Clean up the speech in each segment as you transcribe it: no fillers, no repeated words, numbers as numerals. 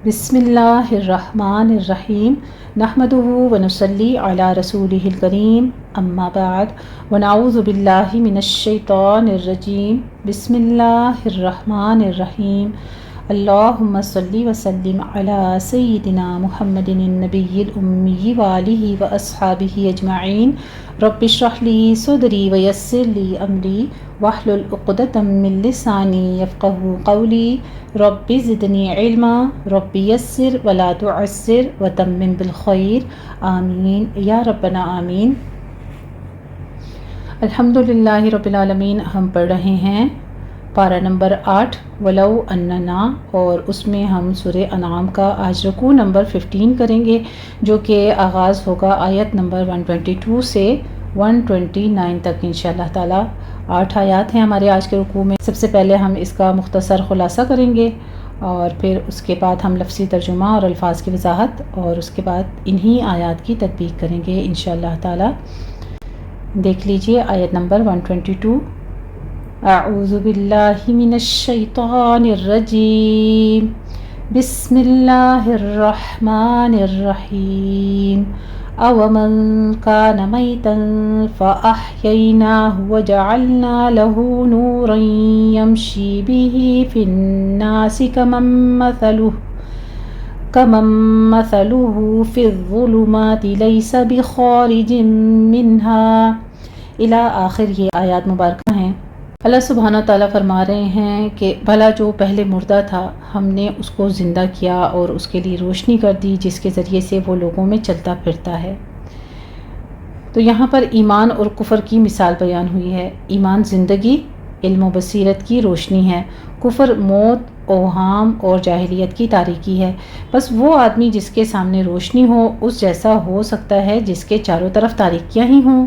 بسم اللہ الرحمن الرحیم نحمدہ ونصلی علی رسولہ الکریم اما بعد ونعوذ باللہ من الشیطان الرجیم بسم اللہ الرحمن الرحیم اللہم صلی وسلم علی سیدنا محمد النبی الامی وآلہ واصحابہ اجمعین رب اشرح لی صدری ویسر لی امری واحلل عقدۃ من لسانی یفقہوا قولی رب زدنی علما رب یسر ولا تعسر وتمم بالخیر آمین یا ربنا آمین۔ الحمدللہ رب العالمین۔ ہم پڑھ رہے ہیں پارہ نمبر 8 ولو اننا، اور اس میں ہم سورہ انعام کا آج رکوع نمبر 15 کریں گے، جو کہ آغاز ہوگا آیت نمبر 122 سے 129 تک انشاءاللہ تعالی۔ 8 آیات ہیں ہمارے آج کے رکوع میں۔ سب سے پہلے ہم اس کا مختصر خلاصہ کریں گے، اور پھر اس کے بعد ہم لفظی ترجمہ اور الفاظ کی وضاحت، اور اس کے بعد انہی آیات کی تطبیق کریں گے انشاءاللہ تعالی۔ دیکھ لیجئے آیت نمبر 122۔ اعوذ باللہ من الشیطان الرجیم، بسم اللہ الرحمن الرحیم۔ أَوَمَنْ كَانَ مَيْتًا فَأَحْيَيْنَاهُ وَجَعَلْنَا لَهُ نُورًا يَمْشِي بِهِ فِي النَّاسِ كَمَنْ مَثَلُهُ فِي الظُّلُمَاتِ لَيْسَ بِخَارِجٍ مِنْهَا الی آخر۔ یہ آیات مبارکہ ہیں۔ اللہ سبحانہ تعالیٰ فرما رہے ہیں کہ بھلا جو پہلے مردہ تھا، ہم نے اس کو زندہ کیا اور اس کے لیے روشنی کر دی، جس کے ذریعے سے وہ لوگوں میں چلتا پھرتا ہے۔ تو یہاں پر ایمان اور کفر کی مثال بیان ہوئی ہے۔ ایمان زندگی، علم و بصیرت کی روشنی ہے، کفر موت، اوہام اور جاہلیت کی تاریکی ہے۔ بس وہ آدمی جس کے سامنے روشنی ہو، اس جیسا ہو سکتا ہے جس کے چاروں طرف تاریکیاں ہی ہوں؟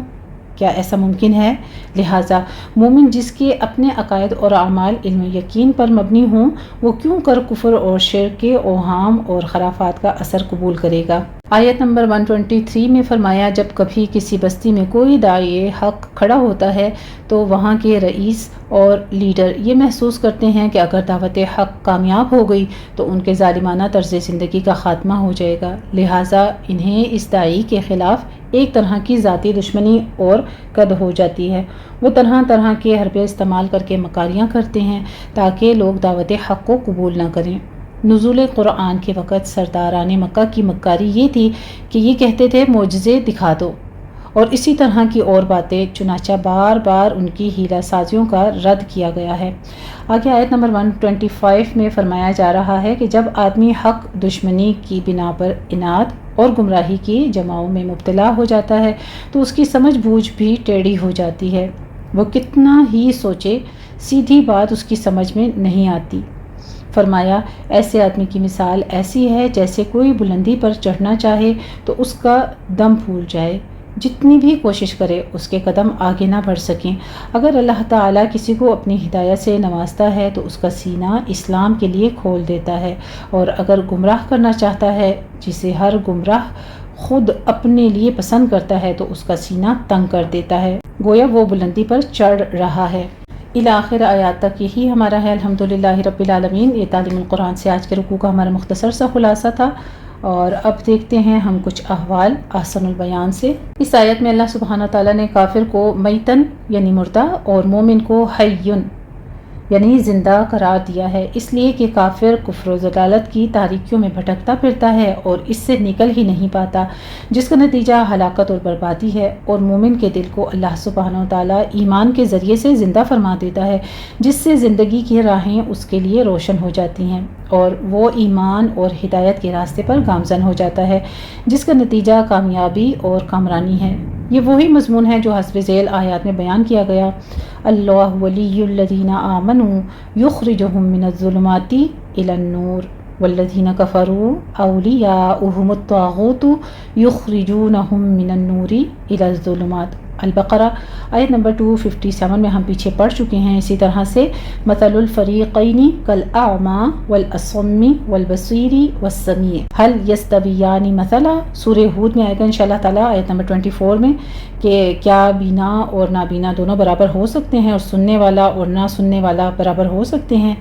کیا ایسا ممکن ہے؟ لہٰذا مومن جس کے اپنے عقائد اور اعمال علم و یقین پر مبنی ہوں، وہ کیوں کر کفر اور شرک کے اوہام اور خرافات کا اثر قبول کرے گا؟ آیت نمبر 123 میں فرمایا، جب کبھی کسی بستی میں کوئی داعی حق کھڑا ہوتا ہے تو وہاں کے رئیس اور لیڈر یہ محسوس کرتے ہیں کہ اگر دعوت حق کامیاب ہو گئی تو ان کے ظالمانہ طرز زندگی کا خاتمہ ہو جائے گا، لہٰذا انہیں اس داعی کے خلاف ایک طرح کی ذاتی دشمنی اور قد ہو جاتی ہے۔ وہ طرح طرح کے حربے استعمال کر کے مکاریاں کرتے ہیں تاکہ لوگ دعوت حق کو قبول نہ کریں۔ نزول قرآن کے وقت سرداران مکہ کی مکاری یہ تھی کہ یہ کہتے تھے معجزے دکھا دو، اور اسی طرح کی اور باتیں، چنانچہ بار بار ان کی ہیلہ سازیوں کا رد کیا گیا ہے۔ آگے آیت نمبر 125 میں فرمایا جا رہا ہے کہ جب آدمی حق دشمنی کی بنا پر اناد اور گمراہی کی جماعوں میں مبتلا ہو جاتا ہے تو اس کی سمجھ بوجھ بھی ٹیڑھی ہو جاتی ہے۔ وہ کتنا ہی سوچے، سیدھی بات اس کی سمجھ میں نہیں آتی۔ فرمایا، ایسے آدمی کی مثال ایسی ہے جیسے کوئی بلندی پر چڑھنا چاہے تو اس کا دم پھول جائے، جتنی بھی کوشش کرے اس کے قدم آگے نہ بڑھ سکیں۔ اگر اللہ تعالیٰ کسی کو اپنی ہدایت سے نوازتا ہے تو اس کا سینہ اسلام کے لیے کھول دیتا ہے، اور اگر گمراہ کرنا چاہتا ہے، جسے ہر گمراہ خود اپنے لیے پسند کرتا ہے، تو اس کا سینہ تنگ کر دیتا ہے، گویا وہ بلندی پر چڑھ رہا ہے۔ الی آخر آیات تک یہی ہمارا ہے۔ الحمدللہ رب العالمین۔ یہ تعلیم القرآن سے آج کے رکوع کا ہمارا مختصر سا خلاصہ تھا، اور اب دیکھتے ہیں ہم کچھ احوال احسن البیان سے۔ اس آیت میں اللہ سبحانہ تعالیٰ نے کافر کو میتن یعنی مردہ اور مومن کو حیٌ یعنی زندہ قرار دیا ہے، اس لیے کہ کافر کفر و ضلالت کی تاریکیوں میں بھٹکتا پھرتا ہے اور اس سے نکل ہی نہیں پاتا، جس کا نتیجہ ہلاکت اور بربادی ہے، اور مومن کے دل کو اللہ سبحانہ تعالیٰ ایمان کے ذریعے سے زندہ فرما دیتا ہے، جس سے زندگی کی راہیں اس کے لیے روشن ہو جاتی ہیں، اور وہ ایمان اور ہدایت کے راستے پر گامزن ہو جاتا ہے، جس کا نتیجہ کامیابی اور کامرانی ہے۔ یہ وہی مضمون ہے جو حسب ذیل آیات میں بیان کیا گیا۔ اللہ ولی الذین آمنوا یخرجہم من الظلمات الی النور والذین کفروا اولیاؤہم الطاغوت یخرجونہم من النور الی الظلمات۔ البقرہ آیت نمبر 257 میں ہم پیچھے پڑھ چکے ہیں۔ اسی طرح سے مثل الفریقین کالاعمی والاصم والبصیر والسمیع هل یستویان مثلا۔ سورہ ہود میں آئے گا انشاءاللہ تعالیٰ آیت نمبر 24 میں کہ کیا بینا اور نابینا دونوں برابر ہو سکتے ہیں، اور سننے والا اور نہ سننے والا برابر ہو سکتے ہیں۔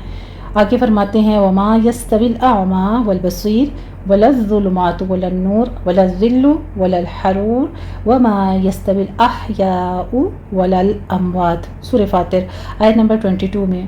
آگے فرماتے ہیں وما یستوی الاعمی والبصیر ولا الظلمات ولا النور ولا الظل ولا الحرور وما یستوی الاحیاء ولا الاموات، سورہ فاطر آیت نمبر 22 میں۔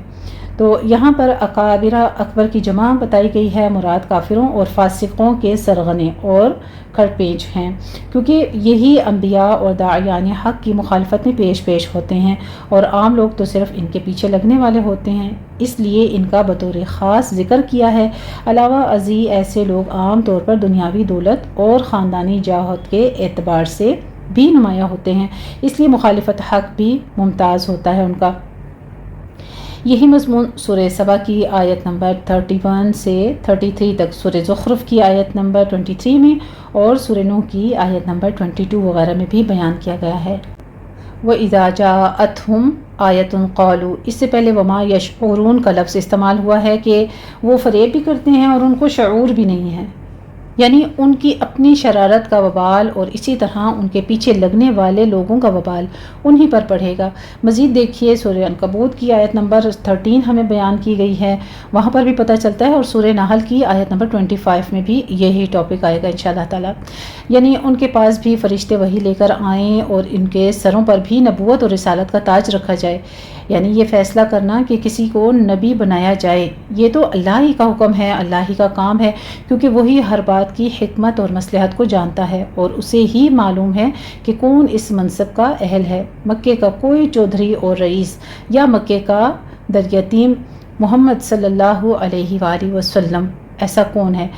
تو یہاں پر اکابر اکبر کی جمع بتائی گئی ہے، مراد کافروں اور فاسقوں کے سرغنے اور کھڑپیچ ہیں، کیونکہ یہی انبیاء اور داعیان حق کی مخالفت میں پیش ہوتے ہیں اور عام لوگ تو صرف ان کے پیچھے لگنے والے ہوتے ہیں، اس لیے ان کا بطور خاص ذکر کیا ہے۔ علاوہ ازیں ایسے لوگ عام طور پر دنیاوی دولت اور خاندانی جاہت کے اعتبار سے بھی نمایاں ہوتے ہیں، اس لیے مخالفت حق بھی ممتاز ہوتا ہے ان کا۔ یہی مضمون سورہ سبا کی آیت نمبر 31 سے 33 تک، سورہ زخرف کی آیت نمبر 23 میں اور سورہ نوح کی آیت نمبر 22 وغیرہ میں بھی بیان کیا گیا ہے۔ وَإِذَا جَاءَتْهُمْ آیَةٌ قَالُوا، اس سے پہلے وما یشعرون کا لفظ استعمال ہوا ہے کہ وہ فریب بھی کرتے ہیں اور ان کو شعور بھی نہیں ہے، یعنی ان کی اپنی شرارت کا وبال اور اسی طرح ان کے پیچھے لگنے والے لوگوں کا وبال انہی پر پڑے گا۔ مزید دیکھیے سورہ عنکبوت کی آیت نمبر 13 ہمیں بیان کی گئی ہے، وہاں پر بھی پتہ چلتا ہے، اور سورہ نحل کی آیت نمبر 25 میں بھی یہی ٹاپک آئے گا انشاءاللہ تعالی۔ یعنی ان کے پاس بھی فرشتے وحی لے کر آئیں اور ان کے سروں پر بھی نبوت اور رسالت کا تاج رکھا جائے، یعنی یہ فیصلہ کرنا کہ کسی کو نبی بنایا جائے یہ تو اللہ ہی کا حکم ہے، اللہ ہی کا کام ہے، کیونکہ وہی ہر بات کی حکمت اور مصلحت کو جانتا ہے اور اسے ہی معلوم ہے کہ کون اس منصب کا اہل ہے۔ مکے کا کوئی چودھری اور رئیس یا مکے کا دریتیم محمد صلی اللہ علیہ وآلہ وسلم ایسا کون ہے؟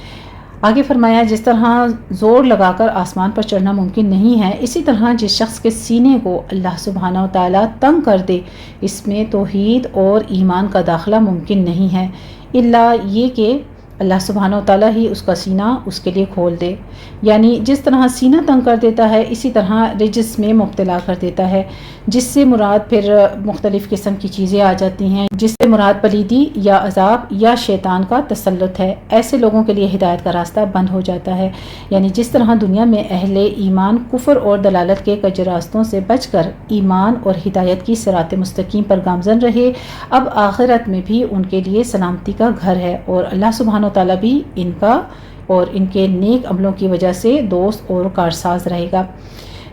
آگے فرمایا جس طرح زور لگا کر آسمان پر چڑھنا ممکن نہیں ہے، اسی طرح جس شخص کے سینے کو اللہ سبحانہ و تعالیٰ تنگ کر دے اس میں توحید اور ایمان کا داخلہ ممکن نہیں ہے، الا یہ کہ اللہ سبحانہ و تعالیٰ ہی اس کا سینہ اس کے لیے کھول دے۔ یعنی جس طرح سینہ تنگ کر دیتا ہے اسی طرح رجس میں مبتلا کر دیتا ہے، جس سے مراد پھر مختلف قسم کی چیزیں آ جاتی ہیں، جس سے مراد پلیدی یا عذاب یا شیطان کا تسلط ہے، ایسے لوگوں کے لیے ہدایت کا راستہ بند ہو جاتا ہے۔ یعنی جس طرح دنیا میں اہل ایمان کفر اور دلالت کے کج راستوں سے بچ کر ایمان اور ہدایت کی صراط مستقیم پر گامزن رہے، اب آخرت میں بھی ان کے لیے سلامتی کا گھر ہے اور اللہ سبحانہ و تعالیٰ بھی ان کا اور ان کے نیک عملوں کی وجہ سے دوست اور کارساز رہے گا۔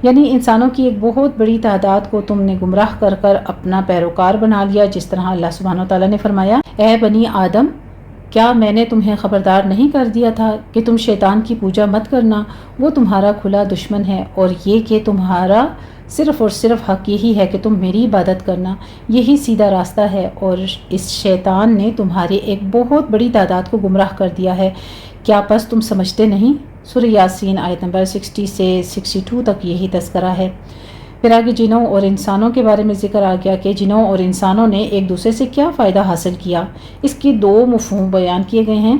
یعنی انسانوں کی ایک بہت بڑی تعداد کو تم نے گمراہ کر کر اپنا پیروکار بنا لیا، جس طرح اللہ سبحانہ و تعالیٰ نے فرمایا اے بنی آدم، کیا میں نے تمہیں خبردار نہیں کر دیا تھا کہ تم شیطان کی پوجا مت کرنا، وہ تمہارا کھلا دشمن ہے، اور یہ کہ تمہارا صرف اور صرف حق یہی ہے کہ تم میری عبادت کرنا، یہی سیدھا راستہ ہے، اور اس شیطان نے تمہاری ایک بہت بڑی تعداد کو گمراہ کر دیا ہے، کیا پس تم سمجھتے نہیں؟ سورہ یاسین آیت نمبر 60 سے 62 تک یہی تذکرہ ہے۔ پھر آگے جنوں اور انسانوں کے بارے میں ذکر آ گیا کہ جنوں اور انسانوں نے ایک دوسرے سے کیا فائدہ حاصل کیا، اس کی دو مفہوم بیان کیے گئے ہیں۔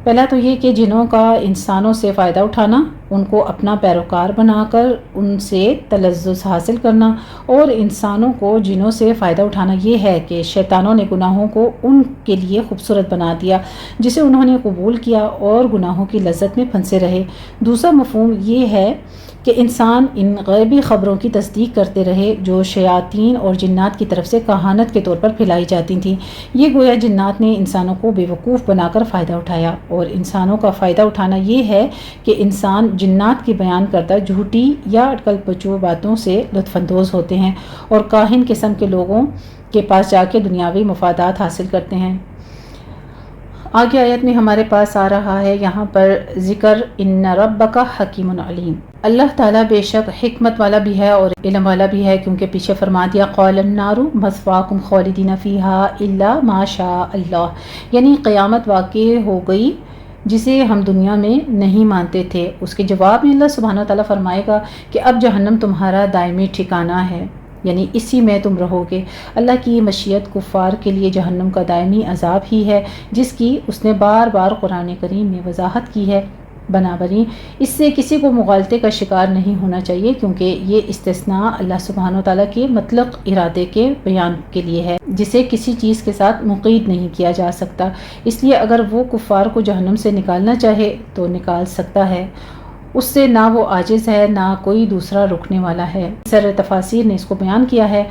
پہلا تو یہ کہ جنوں کا انسانوں سے فائدہ اٹھانا، ان کو اپنا پیروکار بنا کر ان سے تلذذ حاصل کرنا، اور انسانوں کو جنوں سے فائدہ اٹھانا یہ ہے کہ شیطانوں نے گناہوں کو ان کے لیے خوبصورت بنا دیا جسے انہوں نے قبول کیا اور گناہوں کی لذت میں پھنسے رہے۔ دوسرا مفہوم یہ ہے کہ انسان ان غیبی خبروں کی تصدیق کرتے رہے جو شیاطین اور جنات کی طرف سے کہانت کے طور پر پھیلائی جاتی تھیں، یہ گویا جنات نے انسانوں کو بے وقوف بنا کر فائدہ اٹھایا، اور انسانوں کا فائدہ اٹھانا یہ ہے کہ انسان جنات کی بیان کردہ جھوٹی یا اٹکل پچو باتوں سے لطف اندوز ہوتے ہیں اور کاہن قسم کے لوگوں کے پاس جا کے دنیاوی مفادات حاصل کرتے ہیں۔ آگے آیت میں ہمارے پاس آ رہا ہے یہاں پر ذکر ان ربک حکیم علیم، اللہ تعالیٰ بے شک حکمت والا بھی ہے اور علم والا بھی ہے، کیونکہ پیچھے فرما دیا قال النار مثواکم خالدین فیہا الا ما شاء اللہ، یعنی قیامت واقع ہو گئی جسے ہم دنیا میں نہیں مانتے تھے۔ اس کے جواب میں اللہ سبحانہ وتعالیٰ فرمائے گا کہ اب جہنم تمہارا دائمی ٹھکانہ ہے، یعنی اسی میں تم رہو گے۔ اللہ کی مشیت کفار کے لیے جہنم کا دائمی عذاب ہی ہے، جس کی اس نے بار بار قرآن کریم میں وضاحت کی ہے۔ بنابراین اس سے کسی کو مغالطے کا شکار نہیں ہونا چاہیے، کیونکہ یہ استثناء اللہ سبحانہ وتعالیٰ کے مطلق ارادے کے بیان کے لیے ہے، جسے کسی چیز کے ساتھ مقید نہیں کیا جا سکتا، اس لیے اگر وہ کفار کو جہنم سے نکالنا چاہے تو نکال سکتا ہے، اس سے نہ وہ عاجز ہے نہ کوئی دوسرا رکنے والا ہے۔ سر تفاسیر نے اس کو بیان کیا ہے۔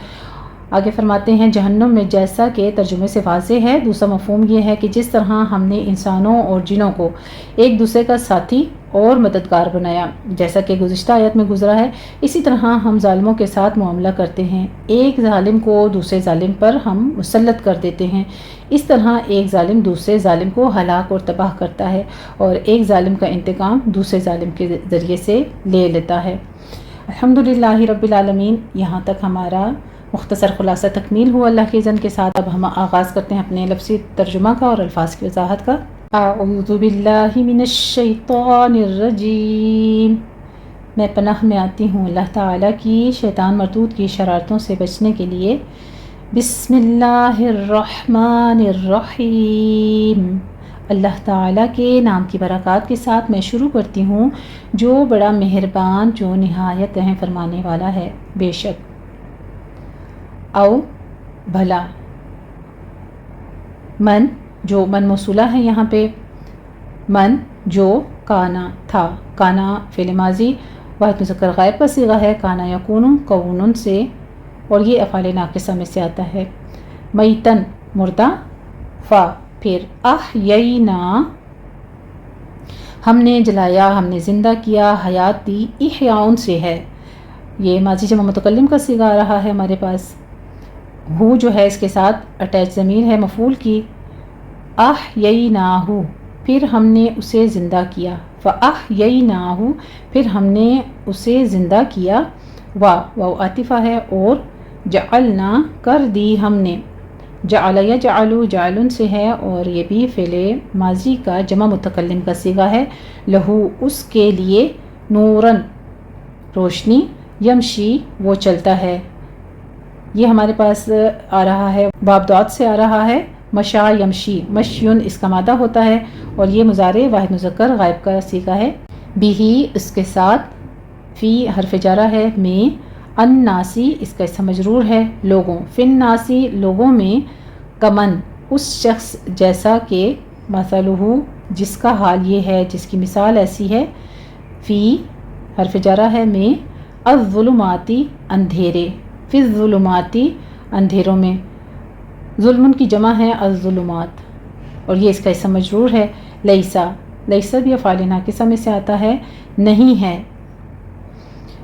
آگے فرماتے ہیں جہنم میں، جیسا کہ ترجمے سے واضح ہے، دوسرا مفہوم یہ ہے کہ جس طرح ہم نے انسانوں اور جنوں کو ایک دوسرے کا ساتھی اور مددگار بنایا، جیسا کہ گزشتہ آیت میں گزرا ہے، اسی طرح ہم ظالموں کے ساتھ معاملہ کرتے ہیں۔ ایک ظالم کو دوسرے ظالم پر ہم مسلط کر دیتے ہیں، اس طرح ایک ظالم دوسرے ظالم کو ہلاک اور تباہ کرتا ہے، اور ایک ظالم کا انتقام دوسرے ظالم کے ذریعے سے لے لیتا ہے۔ الحمدللہ رب العالمین۔ یہاں تک ہمارا مختصر خلاصہ تکمیل ہوا اللہ کے اذن کے ساتھ۔ اب ہم آغاز کرتے ہیں اپنے لفظی ترجمہ کا اور الفاظ کی وضاحت کا۔ اعوذ باللہ من الشیطان الرجیم، میں پناہ میں آتی ہوں اللہ تعالیٰ کی شیطان مردود کی شرارتوں سے بچنے کے لیے۔ بسم اللہ الرحمن الرحیم، اللہ تعالیٰ کے نام کی برکات کے ساتھ میں شروع کرتی ہوں جو بڑا مہربان، جو نہایت رحم فرمانے والا ہے۔ بے شک، او بھلا، من جو من موصولہ ہے یہاں پہ، من جو کانا تھا، کانا فعل ماضی واحد مذکر غائب کا صیغہ ہے، کانا یکون کون سے، اور یہ افعال ناقصہ میں سے آتا ہے۔ میتن مردہ، فا پھر احیینا ہم نے جلایا، ہم نے زندہ کیا، حیات دی، احیاؤن سے ہے، یہ ماضی جمع متکلم کا صیغہ آ رہا ہے ہمارے پاس۔ ہو جو ہے اس کے ساتھ اٹیچ ضمیر ہے مفعول کی، احییناہ پھر ہم نے اسے زندہ کیا، فاحییناہ پھر ہم نے اسے زندہ کیا، واو عاطفہ ہے، اور جعلنا کر دی ہم نے، جعل یجعل جعل سے ہے، اور یہ بھی فعل ماضی کا جمع متکلم کا صیغہ ہے، لہو اس کے لیے، نورن روشنی، یمشی وہ چلتا ہے، یہ ہمارے پاس آ رہا ہے باب دعات سے آ رہا ہے، مشا یمشی، مشیون اس کا مادہ ہوتا ہے، اور یہ مضارع واحد مذکر غائب کا صیغہ ہے۔ بھی اس کے ساتھ، فی حرف جارہ ہے، میں، الناسی اس کا اسم مجرور ہے، لوگوں، فی الناسی لوگوں میں، کمن اس شخص جیسا کہ، مثلہ جس کا حال یہ ہے، جس کی مثال ایسی ہے، فی حرف جارہ ہے، میں، الظلماتی اندھیرے، فی الظلماتی اندھیروں میں، ظلم کی جمع ہے الظلمات، اور یہ اس کا اسم مجرور ہے، لیسا، لیسا بھی افعال ناقصہ میں سے آتا ہے، نہیں ہے،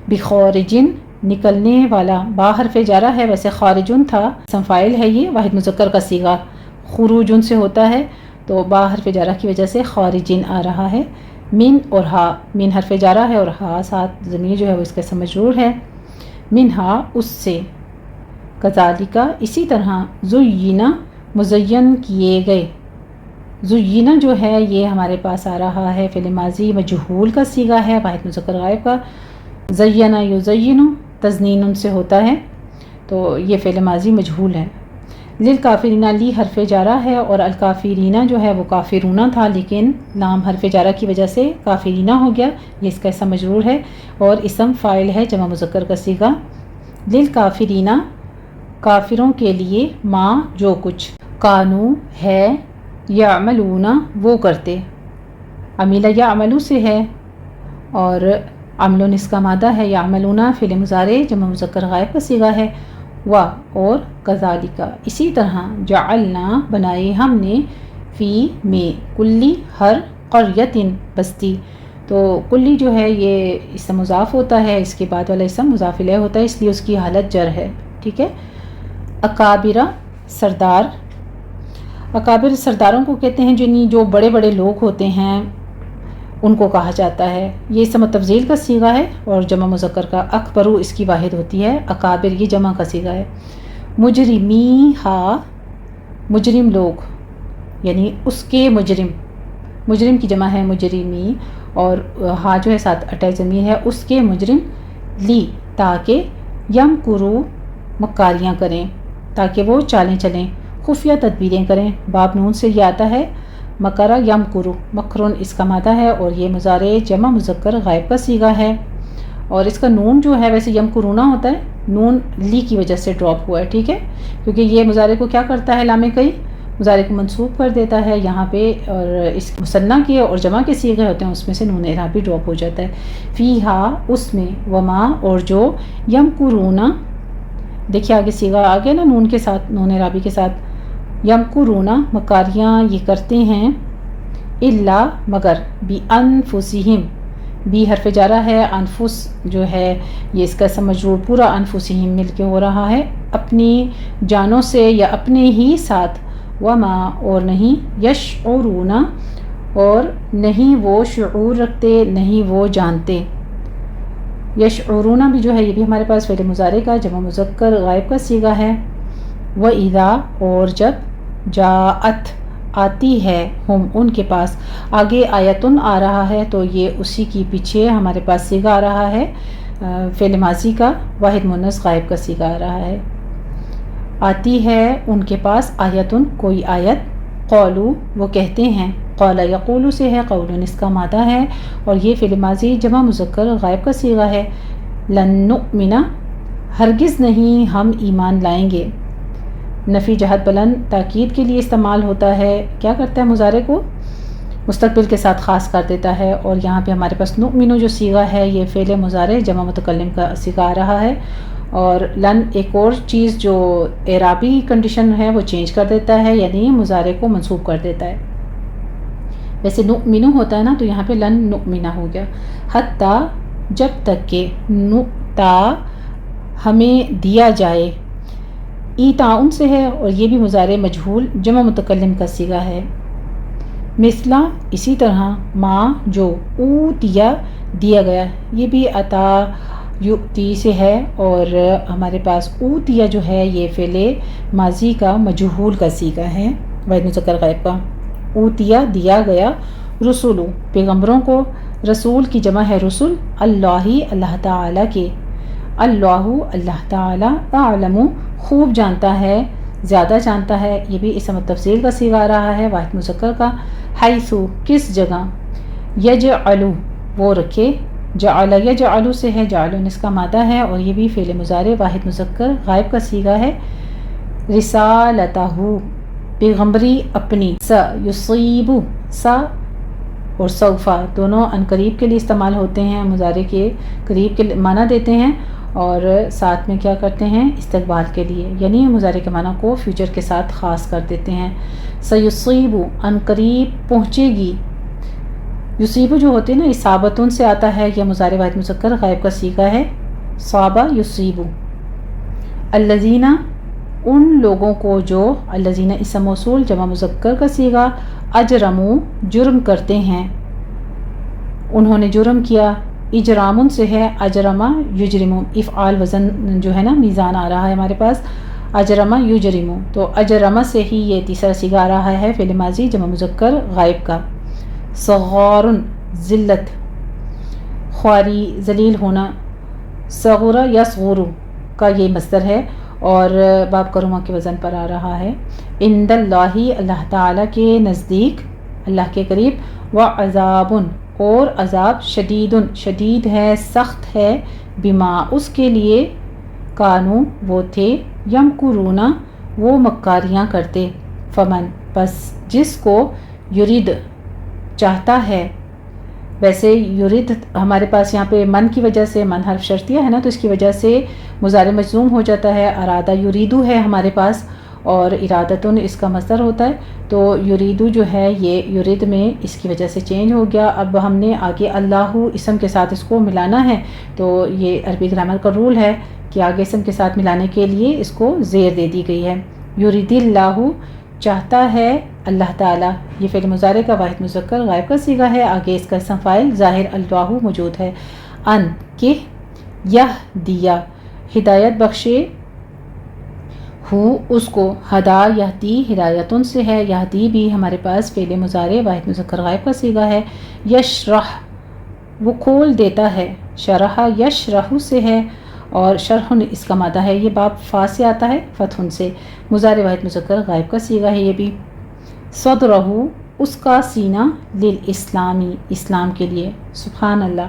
بخارجن نکلنے والا، با حرف جارہ ہے، ویسے خارجن تھا، اسم فاعل ہے، یہ واحد مذکر کا صیغہ خروجن سے ہوتا ہے، تو با حرف جارہ کی وجہ سے خارجن آ رہا ہے۔ من اور ہا، من حرف جارہ ہے اور ہا ساتھ ضمیر جو ہے وہ اس کا اسم مجرور ہے، منہا اس سے، کذالکا اسی طرح، زینا مزین کیے گئے، زینا جو ہے یہ ہمارے پاس آ رہا ہے فعل ماضی مجہول کا صیغہ ہے، واحد مذکر غائب کا، زینا یزین تزنین سے ہوتا ہے، تو یہ فعل ماضی مجہول ہے۔ للکافرین، لی حرف جارہ ہے، اور الکافرین جو ہے وہ کافرون تھا، لیکن لام حرف جارہ کی وجہ سے کافرین ہو گیا، یہ اس کا اسم مجرور ہے، اور اسم فاعل ہے جمع مذکر کا صیغہ، للکافرین کافروں کے لیے، ما جو کچھ، کانو ہے، یعملون وہ کرتے، عمیل یعملو سے ہے، اور عملون اس کا مادہ ہے، یعملون فعل مضارع جمع مذکر غائب کا صیغہ ہے، اور کذالک اسی طرح، جعلنا بنائے ہم نے، فی میں، کلی ہر، قریۃ بستی، تو کلی جو ہے یہ اسم مضاف ہوتا ہے، اس کے بعد والا اسم مضاف الیہ ہوتا ہے، اس لیے اس کی حالت جر ہے، ٹھیک ہے۔ اکابرہ سردار، اکابر سرداروں کو کہتے ہیں جو بڑے بڑے لوگ ہوتے ہیں ان کو کہا جاتا ہے، یہ اسم تفضیل کا صیغہ ہے، اور جمع مذکر کا اکبرو اس کی واحد ہوتی ہے، اکابر یہ جمع کا صیغہ ہے۔ مجرمی ہا، مجرم لوگ، یعنی اس کے مجرم، مجرم کی جمع ہے مجرمی، اور ہا جو ہے ساتھ اٹیچ ضمیر ہے، اس کے مجرم، لی تاکہ، یم کرو مکاریاں کریں، تاکہ وہ چالیں چلیں، خفیہ تدبیریں کریں، باب نون سے یہ آتا ہے، مکرہ یم کرو، مکرون اس کا مادہ ہے، اور یہ مضارع جمع مذکر غائب کا صیغہ ہے، اور اس کا نون جو ہے ویسے یم کرونا ہوتا ہے، نون لی کی وجہ سے ڈراپ ہوا ہے، ٹھیک ہے، کیونکہ یہ مضارع کو کیا کرتا ہے، لام کئی مضارع کو منصوب کر دیتا ہے یہاں پہ، اور اس مثنیٰ کے اور جمع کے صیغے ہوتے ہیں اس میں سے نون اعراب بھی ڈراپ ہو جاتا ہے۔ فیہا اس میں، وما اور جو، یم کرونا دیکھیے آگے صیغہ آ گیا نا نون کے ساتھ، نون عرابی کے ساتھ، یمکرونا مکاریاں یہ کرتے ہیں، الا مگر، بانفسہم، بی حرف جارہ ہے، انفس جو ہے یہ اس کا اسم مجرور پورا انفسہم مل کے ہو رہا ہے، اپنی جانوں سے یا اپنے ہی ساتھ، وما اور نہیں، یشعرون اور نہیں وہ شعور رکھتے، نہیں وہ جانتے۔ یشعرون بھی جو ہے یہ بھی ہمارے پاس فعل مضارع کا جمع مذکر غائب کا صیغہ ہے۔ وَإِذَا اور جب، جاءت آتی ہے، ہم ان کے پاس، آگے آیتن آ رہا ہے تو یہ اسی کی پیچھے ہمارے پاس صیغہ آ رہا ہے فعل ماضی کا واحد مؤنث غائب کا صیغہ آ رہا ہے۔ آتی ہے ان کے پاس آیتن کوئی آیت، قولو وہ کہتے ہیں، قول یقول سے ہے، قول اس کا مادہ ہے اور یہ فعل ماضی جمع مذکر غائب کا صیغہ ہے۔ لن نؤمن ہرگز نہیں ہم ایمان لائیں گے، نفی جہت بلند تاکید کے لیے استعمال ہوتا ہے، کیا کرتا ہے مضارع کو مستقبل کے ساتھ خاص کر دیتا ہے، اور یہاں پہ ہمارے پاس نؤمن جو صیغہ ہے یہ فعل مضارع جمع متکلم کا صیغہ آ رہا ہے، اور لن ایک اور چیز جو اعرابی کنڈیشن ہے وہ چینج کر دیتا ہے، یعنی مضارع کو منصوب کر دیتا ہے۔ ویسے نؤمن ہوتا ہے نا تو یہاں پہ لن نؤمن ہو گیا، حتی جب تک کہ، نؤتا ہمیں دیا جائے، ایتاؤن سے ہے اور یہ بھی مضارع مجہول جمع متکلم کا صیغہ ہے۔ مثلا اسی طرح، ما جو، اوتیا دیا گیا، یہ بھی عطا یؤتی سے ہے اور ہمارے پاس اوتیا جو ہے یہ فعل ماضی کا مجہول کا صیغہ ہے واحد مذکر غائب کا۔ اوتیا دیا گیا، رسولو پیغمبروں کو، رسول کی جمع ہے رسل، اللہ اللہ تعالیٰ کے، اللہ اللہ تعالیٰ، اعلم خوب جانتا ہے، زیادہ جانتا ہے، یہ بھی اسم تفضیل کا صیغہ آ رہا ہے واحد مذکر کا۔ حیث کس جگہ، یجعل وہ رکھے، جعل یجعل سے ہے، جعل اس کا مادہ ہے اور یہ بھی فعل مضارع واحد مذکر غائب کا صیغہ ہے۔ رسالتہ پیغمبری اپنی، سیصیب سا اور سوفا دونوں ان قریب کے لیے استعمال ہوتے ہیں، مضارع کے قریب کے معنی دیتے ہیں اور ساتھ میں کیا کرتے ہیں استقبال کے لیے، یعنی مضارع کے معنی کو فیوچر کے ساتھ خاص کر دیتے ہیں۔ سیصیب ان قریب پہنچے گی، یصیب جو ہوتے ہیں نا اصابتن سے آتا ہے، یہ مضارع واحد مذکر غائب کا صیغہ ہے، صابہ یصیب۔ الذین ان لوگوں کو جو، الذین اسم موصول جمع مذکر کا صیغہ، اجرموا جرم کرتے ہیں، انہوں نے جرم کیا، اجرامن سے ہے، اجرما یجرم، افعال وزن جو ہے نا میزان آ رہا ہے ہمارے پاس، اجرما یجرم، تو اجرما سے ہی یہ تیسرا صیغہ آ رہا ہے فعل ماضی جمع مذکر غائب کا۔ صغارن ذلت، خواری ذلیل ہونا، صغر یصغر کا یہ مصدر ہے اور باب کرما کے وزن پر آ رہا ہے۔ عند اللہ اللہ تعالیٰ کے نزدیک، اللہ کے قریب، وعذاب اور عذاب، شدید شدید ہے، سخت ہے، بما اس کے لیے، کانو وہ تھے، یمکرون وہ مکاریاں کرتے، فمن پس جس کو، یرید چاہتا ہے، ویسے یرید ہمارے پاس یہاں پہ من کی وجہ سے، من حرف شرطیہ ہے نا تو اس کی وجہ سے مضارع مجزوم ہو جاتا ہے، ارادہ یریدو ہے ہمارے پاس اور ارادتن اس کا مصدر ہوتا ہے، تو یریدو جو ہے یہ یرید میں اس کی وجہ سے چینج ہو گیا۔ اب ہم نے آگے اللہ اسم کے ساتھ اس کو ملانا ہے، تو یہ عربی گرامر کا رول ہے کہ آگے اسم کے ساتھ ملانے کے لیے اس کو زیر دے دی گئی ہے۔ یرید اللہ چاہتا ہے اللہ تعالیٰ، یہ فعل مضارع کا واحد مذکر غائب کا صیغہ ہے، آگے اس کا اسم فاعل ظاہر اللہ موجود ہے۔ ان کہ، یہ دیا ہدایت بخشے، ہو اس کو، ہدا یہدی ہدایتن سے ہے، یہدی بھی ہمارے پاس فعل مضارع واحد مذکر غائب کا صیغہ ہے۔ یشرح وہ کھول دیتا ہے، شرح یشرح سے ہے اور شرح اس کا مادہ ہے، یہ باب فا سے آتا ہے فتح سے، مضارع واحد مذکر غائب کا صیغہ ہے یہ بھی۔ صدرہ اس کا سینہ، للاسلامی اسلام کے لیے، سبحان اللہ۔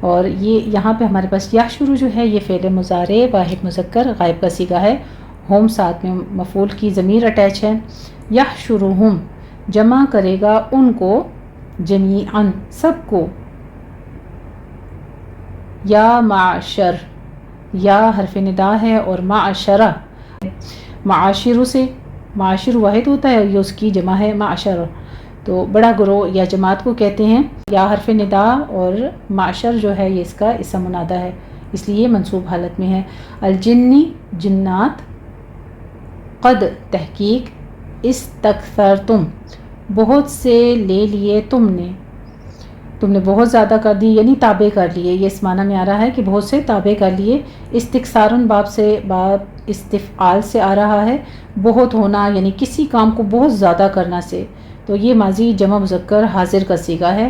اور یہ یہاں پہ ہمارے پاس یحشر جو ہے یہ فعل مضارع واحد مذکر غائب کا صیغہ ہے، ہم ساتھ میں مفعول کی ضمیر اٹیچ ہے، یحشرہم جمع کرے گا ان کو، جمیعاً سب کو، یا معشر یا حرف ندا ہے اور معشرہ معاشر سے، معاشر واحد ہوتا ہے، یہ اس کی جمع ہے معشر، تو بڑا گروہ یا جماعت کو کہتے ہیں، یا حرف ندا اور معشر جو ہے یہ اس کا اسم منادہ ہے، اس لیے منصوب حالت میں ہے۔ الجنی جنات، قد تحقیق، استکثرتم بہت سے لے لیے تم نے بہت زیادہ کر دی یعنی تابع کر لیے، یہ اس معنی میں آ رہا ہے کہ بہت سے تابع کر لیے۔ استکثارن باب استفعال سے آ رہا ہے، بہت ہونا یعنی کسی کام کو بہت زیادہ کرنا سے، تو یہ ماضی جمع مذکر حاضر کا صیغہ ہے۔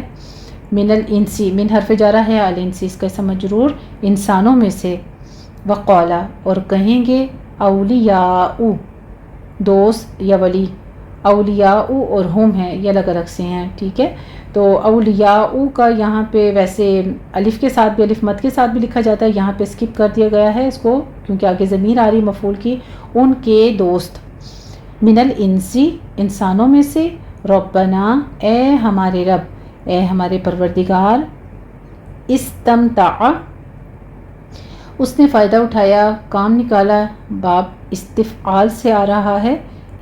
من الانسی، من حرف جارہ ہے، الانسی اس کا اسم مجرور، انسانوں میں سے، وقالا اور کہیں گے، اولیاء دوست یا ولی، اولیاء اور ہم ہیں یہ الگ الگ سے ہیں، ٹھیک ہے، تو اولیاء کا یہاں پہ ویسے الف کے ساتھ بھی، الف مد کے ساتھ بھی لکھا جاتا ہے، یہاں پہ اسکپ کر دیا گیا ہے اس کو کیونکہ آگے ضمیر آ رہی مفعول کی، ان کے دوست، من الانسی انسانوں میں سے، ربنا اے ہمارے رب، اے ہمارے پروردگار، استمتع اس نے فائدہ اٹھایا، کام نکالا، باب استفعال سے آ رہا ہے،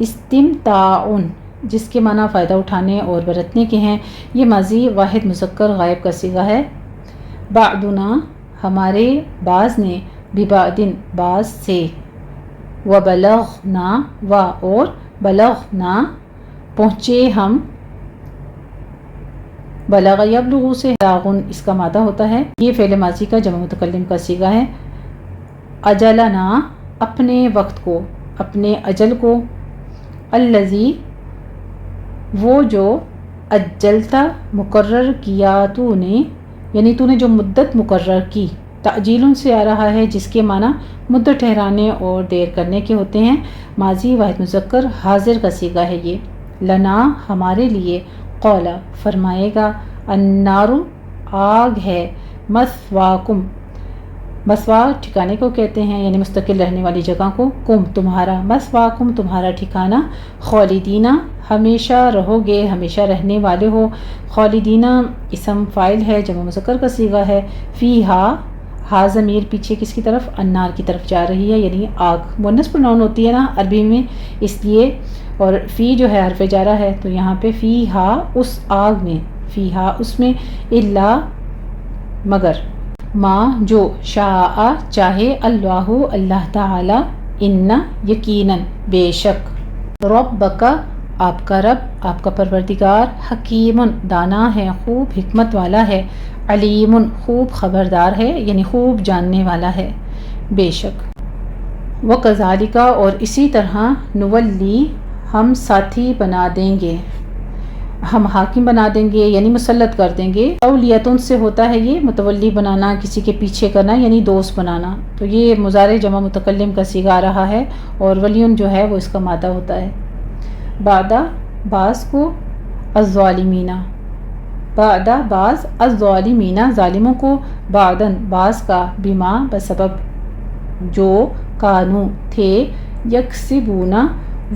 استمتاعن جس کے معنی فائدہ اٹھانے اور برتنے کے ہیں، یہ ماضی واحد مذکر غائب کا صیغہ ہے۔ بعدنا ہمارے بعض نے، ببعدن بعض سے، وبلغنا اور بلغنا پہنچے ہم، بلغ یبلغ سے بلاغن اس کا مادہ ہوتا ہے، یہ فعل ماضی کا جمع متکلم کا صیغہ ہے۔ اجلنا اپنے وقت کو، اپنے اجل کو، الذی وہ جو، اجلتا مقرر کیا تو نے، یعنی تو نے جو مدت مقرر کی، تعجیل سے آ رہا ہے جس کے معنی مدت ٹھہرانے اور دیر کرنے کے ہوتے ہیں، ماضی واحد مذکر حاضر کا صیغہ ہے یہ۔ لنا ہمارے لیے، قولا فرمائے گا، النار آگ ہے، مثواکم مثوا ٹھکانے کو کہتے ہیں یعنی مستقل رہنے والی جگہ کو، کم تمہارا، مثواکم تمہارا ٹھکانہ، خالدینہ ہمیشہ رہو گے، ہمیشہ رہنے والے ہو، خالدینہ اسم فاعل ہے، جمع مذکر کا صیغہ ہے، فیہا ہا ضمیر پیچھے کس کی طرف، النار کی طرف جا رہی ہے یعنی آگ، مؤنث پروناؤن ہوتی ہے نا عربی میں اس لیے، اور فی جو ہے حرف جارہ ہے تو یہاں پہ فیہا اس آگ میں، فیہا اس میں، الا مگر، ما جو، شاء چاہے، اللہ اللہ تعالی، ان یقیناً بے شک، ربک آپ کا رب، آپ کا پروردگار، حکیم دانا ہے، خوب حکمت والا ہے، علیم خوب خبردار ہے یعنی خوب جاننے والا ہے، بے شک۔ وَكَذَلِكَ اور اسی طرح، نولی ہم ساتھی بنا دیں گے، ہم حاکم بنا دیں گے یعنی مسلط کر دیں گے، اولیتن سے ہوتا ہے یہ متولی بنانا، کسی کے پیچھے کرنا یعنی دوست بنانا، تو یہ مضارع جمع متکلم کا صیغہ آ رہا ہے اور ولیون جو ہے وہ اس کا مادہ ہوتا ہے۔ بعد بعض کو، الظالمین بعد بعض، الظالمین ظالموں کو، بعدن بعض کا، بما بسبب جو، کانو تھے، یکسبون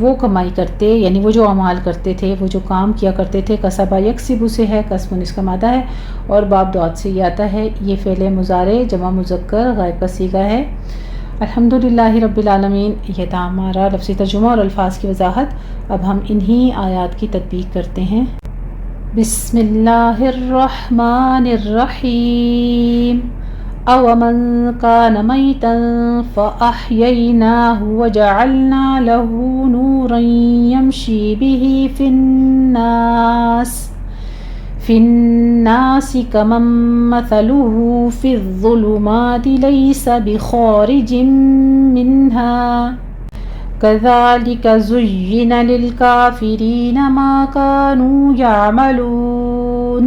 وہ کمائی کرتے یعنی وہ جو اعمال کرتے تھے، وہ جو کام کیا کرتے تھے، کسبہ یکسبو سے ہے، کسبن اس کا مادہ ہے، اور باب دعات سے یہ آتا ہے، یہ فعل مضارع جمع مذکر غائب کا صیغہ ہے۔ الحمدللہ رب العالمین، یہ تھا ہمارا لفظی ترجمہ اور الفاظ کی وضاحت، اب ہم انہی آیات کی تطبیق کرتے ہیں۔ بسم اللہ الرحمن الرحیم، أَوَمَنْ كَانَ مَيْتًا فَأَحْيَيْنَاهُ وَجَعَلْنَا لَهُ نُورًا يَمْشِي بِهِ فِي النَّاسِ كَمَنْ مَثَلُهُ فِي الظُّلُمَاتِ لَيْسَ بِخَارِجٍ مِنْهَا كَذَلِكَ زُيِّنَ لِلْكَافِرِينَ مَا كَانُوا يَعْمَلُونَ۔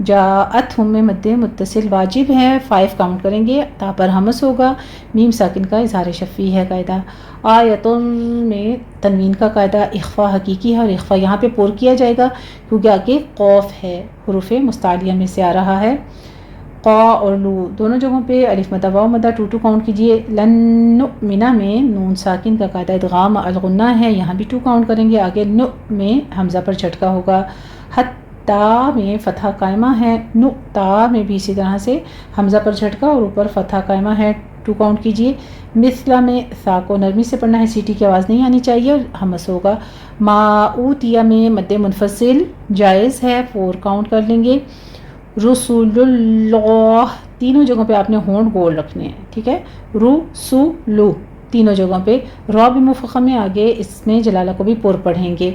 جاءت ہم میں مد متصل واجب ہے، 5 کاؤنٹ کریں گے، تا پر ہمس ہوگا، میم ساکن کا اظہار شفیع ہے قاعدہ۔ آیتن میں تنوین کا قاعدہ اخفا حقیقی ہے اور اخفا یہاں پہ پر کیا جائے گا کیونکہ آگے قوف ہے، حروف مستعلیہ میں سے آ رہا ہے۔ قا اور لو دونوں جگہوں پہ الف مدہ واو مدہ 2 کاؤنٹ کیجئے۔ لن نؤمن میں نون ساکن کا قاعدہ ادغام الغنہ ہے، یہاں بھی 2 کاؤنٹ کریں گے، آگے نو میں حمزہ پر جھٹکا ہوگا۔ حتی میں فتحہ قائمہ ہے، نؤتا میں بھی اسی طرح سے حمزہ پر جھٹکا اور اوپر فتحہ قائمہ ہے، 2 کاؤنٹ کیجئے۔ مثلا میں ثا کو نرمی سے پڑھنا ہے، سیٹی کی آواز نہیں آنی چاہیے اور حمس ہوگا۔ ما اوتیہ میں مد منفصل جائز ہے، 4 کاؤنٹ کر لیں گے۔ رسول اللہ تینوں جگہوں پہ آپ نے ہونٹ گول رکھنے ہیں، ٹھیک ہے، رسولو تینوں جگہوں پہ، را بھی مفخم میں آگے اس میں جلالہ کو بھی پر پڑھیں گے،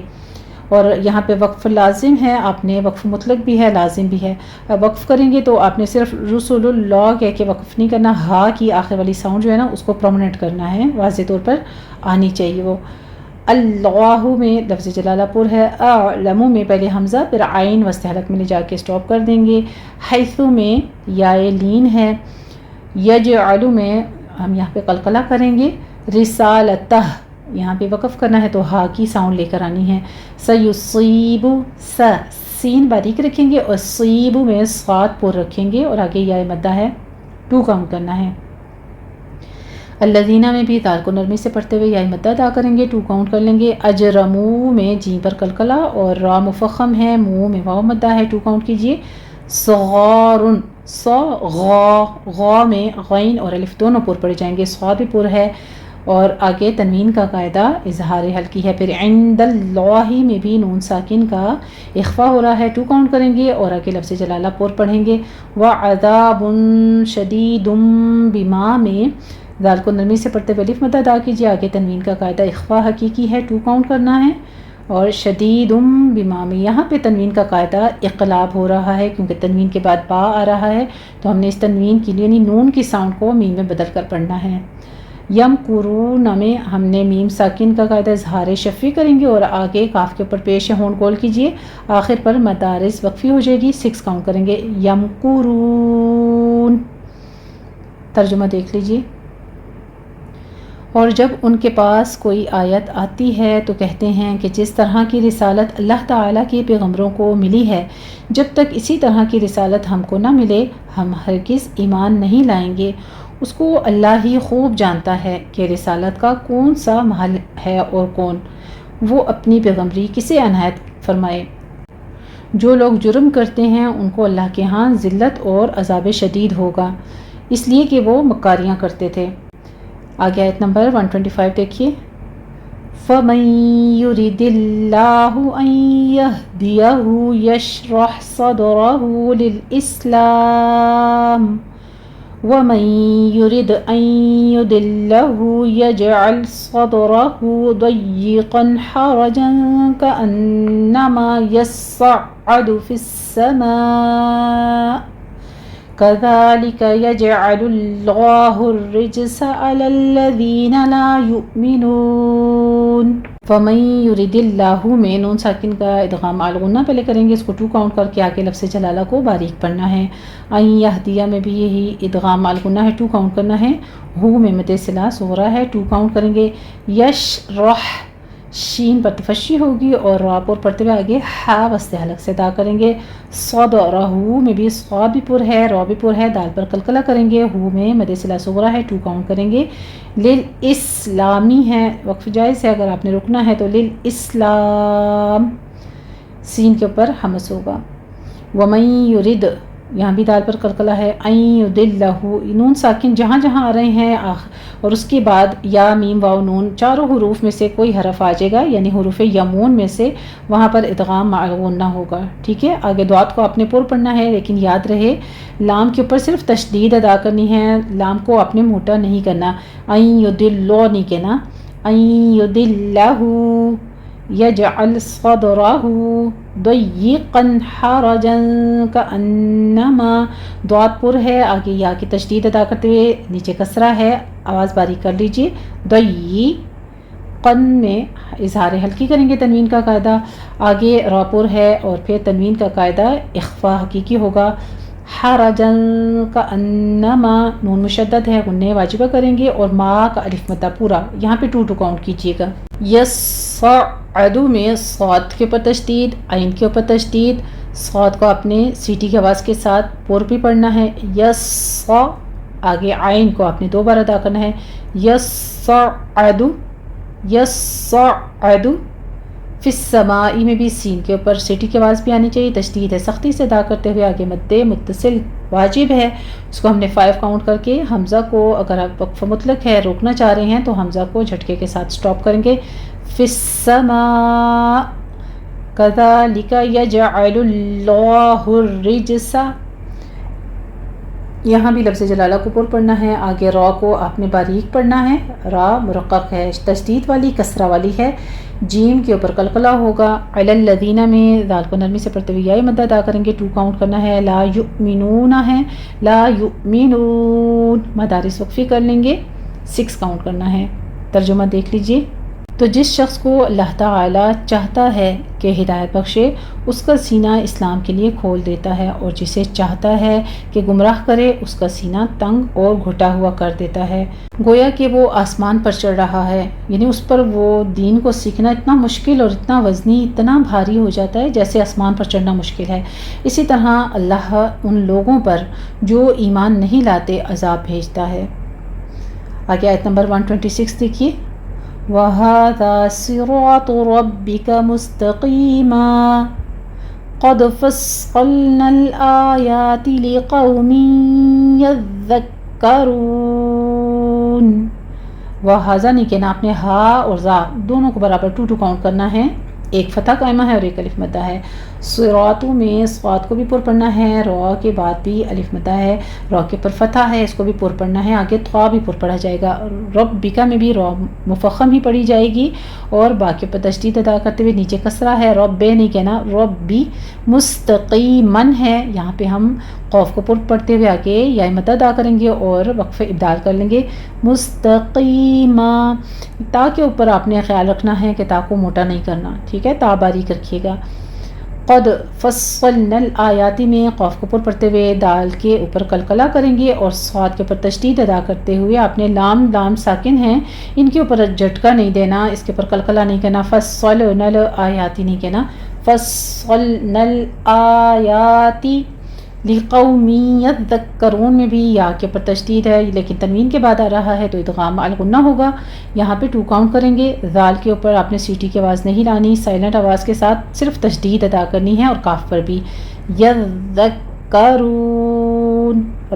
اور یہاں پہ وقف لازم ہے، آپ نے وقف مطلق بھی ہے لازم بھی ہے۔ وقف کریں گے تو آپ نے صرف رسول اللہ کہہ کے وقف نہیں کرنا، ہا کی آخر والی ساؤنڈ جو ہے نا اس کو پرومننٹ کرنا ہے، واضح طور پر آنی چاہیے وہ۔ اللہ میں لفظ جلالہ پر ہے، اعلم میں پہلے حمزہ پھر عین وسط حلق میں لے جا کے سٹاپ کر دیں گے۔ حیث میں یائے لین ہے۔ یجعل میں ہم یہاں پہ قلقلہ کریں گے۔ رسالتہ یہاں پہ وقف کرنا ہے تو ہا کی ساؤنڈ لے کر آنی ہے۔ سیصیب سین باریک رکھیں گے اور صیب میں صاد پر رکھیں گے اور آگے یائے مدہ ہے، 2 کاؤنٹ کرنا ہے۔ الذین میں بھی تال کو نرمی سے پڑھتے ہوئے یائے مدہ ادا کریں گے، 2 کاؤنٹ کر لیں گے۔ اجرمو میں جیم پر قلقلہ اور را مفخم ہے، مو میں واو مدہ ہے، 2 کاؤنٹ کیجئے۔ صغارن غا میں غین اور الف دونوں پر پڑے جائیں گے، صاد بھی پر ہے اور آگے تنوین کا قاعدہ اظہار حلقی ہے۔ پھر عند اللہ میں بھی نون ساکن کا اخفا ہو رہا ہے، 2 کاؤنٹ کریں گے اور آگے لفظ جلالہ پر پڑھیں گے۔ وعذاب شدید بما میں دال کو نرمی سے پڑھتے ہوئے الف مد ادا کیجیے، آگے تنوین کا قاعدہ اخفا حقیقی ہے، 2 کاؤنٹ کرنا ہے۔ اور شدید بما میں یہاں پہ تنوین کا قاعدہ اقلاب ہو رہا ہے کیونکہ تنوین کے بعد با آ رہا ہے، تو ہم نے اس تنوین کی یعنی نون کی ساؤنڈ کو میم میں بدل کر پڑھنا ہے۔ یمکرون میں ہم نے میم ساکن کا قاعدہ اظہار شفیع کریں گے اور آگے کاف کے اوپر پیش ہونٹ گول کیجیے، آخر پر مدارس وقفی ہو جائے گی، 6 کاؤنٹ کریں گے۔ یمکرون ترجمہ دیکھ لیجیے۔ اور جب ان کے پاس کوئی آیت آتی ہے تو کہتے ہیں کہ جس طرح کی رسالت اللہ تعالیٰ کے پیغمبروں کو ملی ہے، جب تک اسی طرح کی رسالت ہم کو نہ ملے ہم ہرگز ایمان نہیں لائیں گے۔ اس کو اللہ ہی خوب جانتا ہے کہ رسالت کا کون سا محل ہے اور کون، وہ اپنی پیغمبری کسے عنایت فرمائے۔ جو لوگ جرم کرتے ہیں ان کو اللہ کے ہاں ذلت اور عذاب شدید ہوگا، اس لیے کہ وہ مکاریاں کرتے تھے۔ آگے آیت نمبر 125 دیکھیے۔ فَمَن يُرِدِ اللَّهُ أَن يَهْدِيَهُ يَشْرَحْ صَدْرَهُ لِلْإِسْلَامِ وَمَن يُرِدْ أَن يُضِلَّهُ يَجْعَلْ صَدْرَهُ ضَيِّقًا حَرَجًا كَأَنَّمَا يَصَّعَّدُ فِي السَّمَاءِ كَذَلِكَ يَجْعَلُ اللَّهُ الرِّجْسَ عَلَى الَّذِينَ لَا يُؤْمِنُونَ۔ فَمَن يُرِدِ اللَّهُ میں نون ساکن کا ادغام الغنہ پہلے کریں گے، اس کو 2 کاؤنٹ کر کے آگے لفظ جلالہ کو باریک پڑھنا ہے۔ ان یہدیہ میں بھی یہی ادغام الغنہ ہے، 2 کاؤنٹ کرنا ہے۔ ہو میں مد صلہ صغرا ہے، 2 کاؤنٹ کریں گے۔ یشرح شین پر تفشی ہوگی اور را پر پڑھتے ہوئے آگے ہا وسط حلق سے ادا کریں گے۔ صدرہ میں بھی صاد بھی پر ہے، را بھی پر ہے، دال پر قلقلہ کریں گے۔ ہو میں مد صلہ صغرا ہے، 2 کاؤنٹ کریں گے۔ للاسلامی ہے، وقف جائز ہے، اگر آپ نے رکنا ہے تو للاسلام سین کے اوپر حمس ہوگا۔ ومن یرد یہاں بھی دال پر قلقلہ ہے۔ ان یضلہ نون ساکن جہاں جہاں آ رہے ہیں اور اس کے بعد یا میم واو نون چاروں حروف میں سے کوئی حرف آ جائے گا، یعنی حروف یمون میں سے، وہاں پر ادغام مع الغنہ ہوگا، ٹھیک ہے۔ آگے دعات کو آپ نے پر پڑھنا ہے، لیکن یاد رہے لام کے اوپر صرف تشدید ادا کرنی ہے، لام کو آپ نے موٹا نہیں کرنا۔ ان یضلہ نہیں کہنا، ان یضلہ یجعل صدرہ ضیقا حرجا کأنما دعات پر ہے، آگے یا کی تشدید ادا کرتے ہوئے نیچے کسرہ ہے، آواز باریک کر لیجئے۔ ضیقا قن میں اظہار حلقی کریں گے تنوین کا قاعدہ، آگے راپور ہے اور پھر تنوین کا قاعدہ اخفا حقیقی ہوگا۔ حرجن کا انما نون مشدد ہے، غنہ واجبہ کریں گے، اور ما کا الف مدہ پورا، یہاں پہ 2 ٹو کاؤنٹ کیجیے گا۔ یصعد میں صاد کے اوپر تشدید، عین کے اوپر تشدید، صاد کو اپنے سیٹی کی آواز کے ساتھ پور بھی پڑھنا ہے۔ آگے عین کو آپ نے 2 بار ادا کرنا ہے، یصعد یصعد۔ فی السماء میں بھی سین کے اوپر سیٹی کی آواز بھی آنی چاہیے، تشدید ہے سختی سے ادا کرتے ہوئے، آگے مد متصل واجب ہے، اس کو ہم نے 5 کاؤنٹ کر کے حمزہ کو، اگر آپ وقف مطلق ہے روکنا چاہ رہے ہیں تو حمزہ کو جھٹکے کے ساتھ سٹاپ کریں گے۔ فی السماء کذالک یجعل اللہ الرجس، یہاں بھی لفظ جلالہ کو پر پڑھنا ہے، آگے را کو آپ نے باریک پڑھنا ہے، را مرقق ہے، تشدید والی کسرہ والی ہے، جیم کے اوپر قلقلہ ہوگا۔ علی الذین میں دال کو نرمی سے پڑھتے ہوئے یا مد ادا کریں گے، 2 کاؤنٹ کرنا ہے۔ لا یؤمنون ہے، لا یؤمنون، مدارس وقفی کر لیں گے، 6 کاؤنٹ کرنا ہے۔ ترجمہ دیکھ لیجئے۔ تو جس شخص کو اللہ تعالیٰ چاہتا ہے کہ ہدایت بخشے، اس کا سینہ اسلام کے لیے کھول دیتا ہے، اور جسے چاہتا ہے کہ گمراہ کرے، اس کا سینہ تنگ اور گھٹا ہوا کر دیتا ہے۔ گویا کہ وہ آسمان پر چڑھ رہا ہے، یعنی اس پر وہ دین کو سیکھنا اتنا مشکل اور اتنا وزنی، اتنا بھاری ہو جاتا ہے جیسے آسمان پر چڑھنا مشکل ہے۔ اسی طرح اللہ ان لوگوں پر جو ایمان نہیں لاتے عذاب بھیجتا ہے۔ آگے آیت نمبر 126 دیکھیے۔ وَهَذَا صِرَاطُ رَبِّكَ مُسْتَقِيمًا قَدْ فَصَّلْنَا الْآيَاتِ لِقَوْمٍ يَذَّكَّرُونَ۔ وَهَذَا نہیں کہنا، آپ نے ہا اور زا دونوں کو برابر 2 کاؤنٹ کرنا ہے، ایک فتح قائمہ ہے اور ایک الف مدہ ہے۔ صراط میں صاد کو بھی پر پڑھنا ہے، را کے بعد بھی الف مدہ ہے، را کے پر فتح ہے، اس کو بھی پر پڑھنا ہے، آگے طا بھی پر پڑھا جائے گا۔ ربک میں بھی را مفخم ہی پڑھی جائے گی، اور باقی پر تشدید ادا کرتے ہوئے نیچے کسرہ ہے، رب نہیں کہنا، ربی۔ مستقیمن ہے، یہاں پہ ہم قوف کو پر پڑھتے ہوئے آگے یا مد ادا کریں گے اور وقف ابدال کر لیں گے۔ مستقیما، تا کے اوپر آپ نے خیال رکھنا ہے کہ تا کو موٹا نہیں کرنا، ٹھیک ہے، تا باریک رکھیے گا۔ قد فصلنا الآیات میں قوف کو پر پڑھتے ہوئے دال کے اوپر قلقلہ کریں گے، اور صاد کے اوپر تشدید ادا کرتے ہوئے آپ نے لام ساکن ہیں، ان کے اوپر جھٹکا نہیں دینا، اس کے اوپر قلقلہ نہیں کہنا، فصلنا الآیات نہیں کہنا، فصلنا الآیات لقوم یذکرون میں بھی یا کے اوپر تشدید ہے، لیکن تنوین کے بعد آ رہا ہے تو ادغام الغنہ ہوگا، یہاں پہ 2 کاؤنٹ کریں گے۔ ذال کے اوپر آپ نے سیٹی کی آواز نہیں لانی، سائلنٹ آواز کے ساتھ صرف تشدید ادا کرنی ہے، اور کاف پر بھی یذکرون،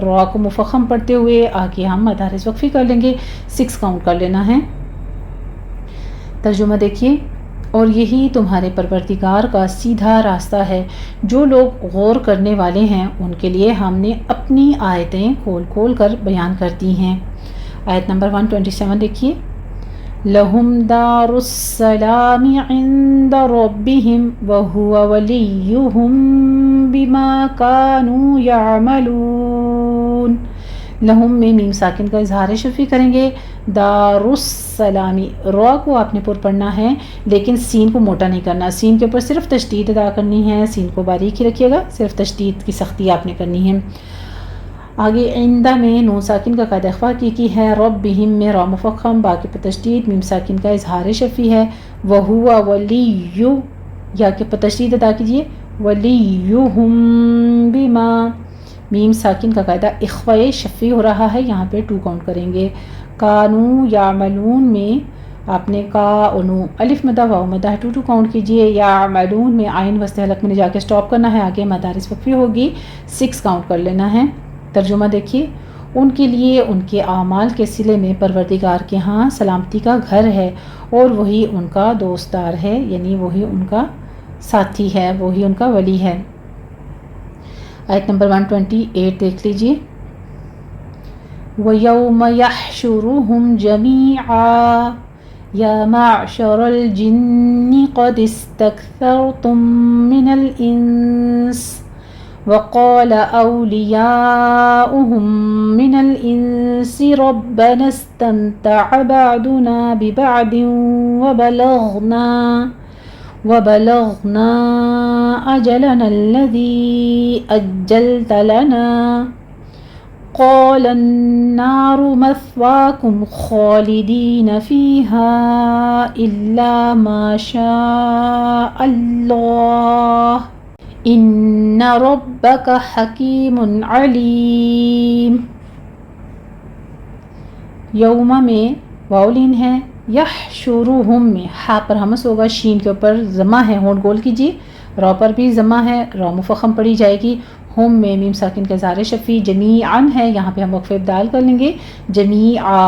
را کو مفخم پڑھتے ہوئے آگے ہم مدارس وقفی کر لیں گے، 6 کاؤنٹ کر لینا ہے۔ ترجمہ دیکھیے۔ اور یہی تمہارے پروردگار کا سیدھا راستہ ہے، جو لوگ غور کرنے والے ہیں ان کے لیے ہم نے اپنی آیتیں کھول کھول کر بیان کر دی ہیں۔ آیت نمبر 127 دیکھیے۔ لَهُمْ دَارُ السَّلَامِ عِنْدَ رَبِّهِمْ وَهُوَ وَلِيُّهُمْ بِمَا كَانُوا يَعْمَلُونَ۔ لہم میں میم ساکن کا اظہار شفی کریں گے، دار السلامی، را کو آپ نے پر پڑھنا ہے لیکن سین کو موٹا نہیں کرنا، سین کے اوپر صرف تشدید ادا کرنی ہے، سین کو باریک ہی رکھیے گا، صرف تشدید کی سختی آپ نے کرنی ہے۔ آگے عندہ میں نون ساکن کا قاعدہ اخفا کی ہے، ربہم میں را مفخم، باقی پر تشدید، میم ساکن کا اظہار شفی ہے، وہو ولیو، یا کے پر تشدید ادا کیجیے، ولیہم بما، میم ساکن کا قاعدہ اخفاء شفی ہو رہا ہے، یہاں پہ 2 کاؤنٹ کریں گے۔ کانو یعملون میں آپ نے کا اور نو الف مدہ واو مدہ 2 کاؤنٹ کیجئے، یعملون میں عین وسط حلق میں جا کے سٹاپ کرنا ہے، آگے مدارس وقفی ہوگی، 6 کاؤنٹ کر لینا ہے۔ ترجمہ دیکھیے۔ ان کے لیے ان کے اعمال کے صلے میں پروردگار کے ہاں سلامتی کا گھر ہے، اور وہی ان کا دوستدار ہے، یعنی وہی ان کا ساتھی ہے، وہی ان کا ولی ہے۔ آیت نمبر 128 دیکھ لیجئے۔ وَيَوْمَ يَحْشُرُهُمْ جَمِيعًا يَا مَعْشَرَ الْجِنِّ قَدِ اسْتَكْثَرْتُم مِّنَ الْإِنسِ وقال أولياؤهم من الإنس ربنا استمتع بعضنا ببعض وبلغنا أجلنا الذي أجلت لنا قال النار مثواكم خالدين فيها إلا ما شاء الله إن ربك حكيم عليم. یوم میں واولین ہے، یحشرہم میں ہا پر ہمس ہوگا، شین کے اوپر ضمہ ہے، ہونٹ گول کیجیے، را پر بھی ضمہ ہے، را مفخم پڑھی جائے گی، ہم میں میم ساکن کا اظہار شفیع، جمیعاً ہے، یہاں پہ ہم وقف ابدال کر لیں گے، جمیعا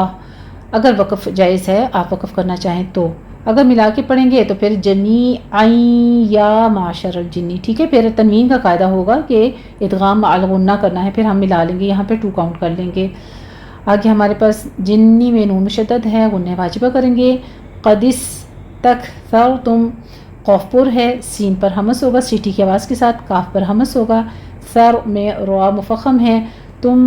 اگر وقف جائز ہے آپ وقف کرنا چاہیں تو، اگر ملا کے پڑھیں گے تو پھر جمیعاً یا معاشر الجنی، ٹھیک ہے. پھر تنوین کا قاعدہ ہوگا کہ ادغام مع الغنہ کرنا ہے، پھر ہم ملا لیں گے، یہاں پہ 2 کاؤنٹ کر لیں گے. آگے ہمارے پاس جنی میں نون مشدد ہے، غنہ واجبہ کریں گے. قد استکثرتم قاف پر ہے، سین پر ہمس ہوگا سیٹی کی آواز کے ساتھ، کاف پر ہمس ہوگا، سر میں را مفخم ہے. تم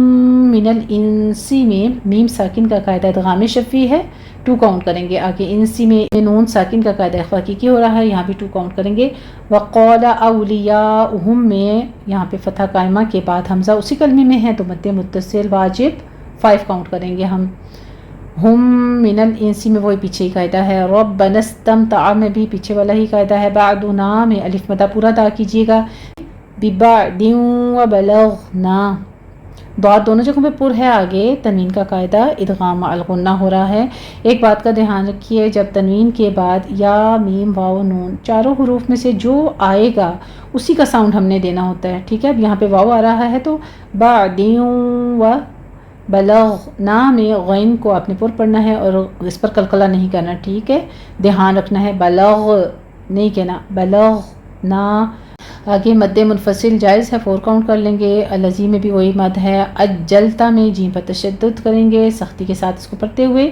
من الانسی میں میم ساکن کا قاعدہ ادغام شفیع ہے، 2 کاؤنٹ کریں گے. آگے انسی میں نون ساکن کا قاعدہ اخفا کی ہو رہا ہے، یہاں بھی 2 کاؤنٹ کریں گے. وقال اولیاؤہم میں یہاں پہ فتح قائمہ کے بعد حمزہ اسی کلمے میں ہے تو مد متصل واجب 5 کاؤنٹ کریں گے ہم. ہم من الانسی میں وہی پیچھے ہی قاعدہ ہے. ربنا استمتع میں بھی پیچھے والا ہی قاعدہ ہے. بعدنا میں الف مدہ پورا ادا کیجیے گا. ببعد وبلغنا ضاد دونوں جگہوں پہ پر ہے، آگے تنوین کا قاعدہ ادغام مع الغنہ ہو رہا ہے. ایک بات کا دھیان رکھیے، جب تنوین کے بعد یا میم واو نون چاروں حروف میں سے جو آئے گا اسی کا ساؤنڈ ہم نے دینا ہوتا ہے، ٹھیک ہے. اب یہاں پہ واو آ رہا ہے تو بعد و بلغنا میں غین کو آپ نے پر پڑھنا ہے اور اس پر قلقلہ نہیں کرنا، ٹھیک ہے. دھیان رکھنا ہے، بلغ نہیں کہنا، بلغنا. آگے مد منفصل جائز ہے، 4 کاؤنٹ کر لیں گے. الذی میں بھی وہی مد ہے. اجلتا میں جیم پر تشدد کریں گے سختی کے ساتھ اس کو پڑھتے ہوئے.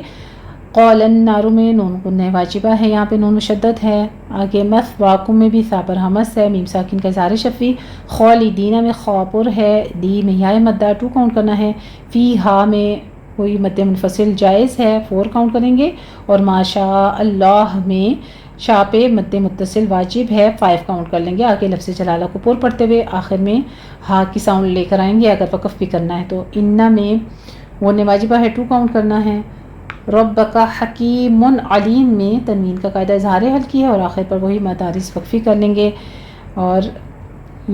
قال النار میں نون غنہ واجبہ ہے، یہاں پہ نون مشدد ہے. آگے مثواکم میں بھی سا پر ہمس ہے، میم ساکن کا اظہار شفیع. خالدین میں خا پر ہے، دی میں یا مدہ 2 کاؤنٹ کرنا ہے. فیہا میں وہی مد منفصل جائز ہے، 4 کاؤنٹ کریں گے. اور ماشاء اللہ میں شاہ پہ مد متصل واجب ہے، 5 کاؤنٹ کر لیں گے. آگے لفظ جلالہ کو پر پڑھتے ہوئے آخر میں ہا کی ساؤنڈ لے کر آئیں گے اگر وقف بھی کرنا ہے تو. انّا میں غنہ واجبہ ہے، 2 کاؤنٹ کرنا ہے. ربک حکیم علیم میں تنوین کا قاعدہ اظہار حل کی ہے اور آخر پر وہی مدارس وقفی کر لیں گے اور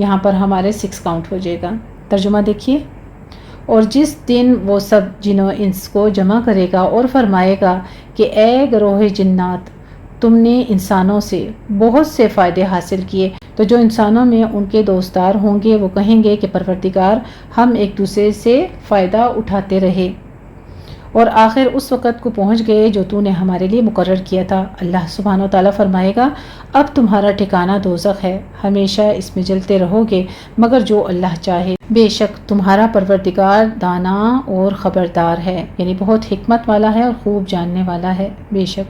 یہاں پر ہمارے 6 کاؤنٹ ہو جائے گا. ترجمہ دیکھیے. اور جس دن وہ سب جن و انس کو جمع کرے گا اور فرمائے گا کہ اے گروہ جنات، تم نے انسانوں سے بہت سے فائدے حاصل کیے، تو جو انسانوں میں ان کے دوستدار ہوں گے وہ کہیں گے کہ پروردگار ہم ایک دوسرے سے فائدہ اٹھاتے رہے اور آخر اس وقت کو پہنچ گئے جو تو نے ہمارے لیے مقرر کیا تھا. اللہ سبحانہ و تعالیٰ فرمائے گا اب تمہارا ٹھکانہ دوزخ ہے، ہمیشہ اس میں جلتے رہو گے مگر جو اللہ چاہے. بے شک تمہارا پروردگار دانا اور خبردار ہے، یعنی بہت حکمت والا ہے اور خوب جاننے والا ہے. بے شک.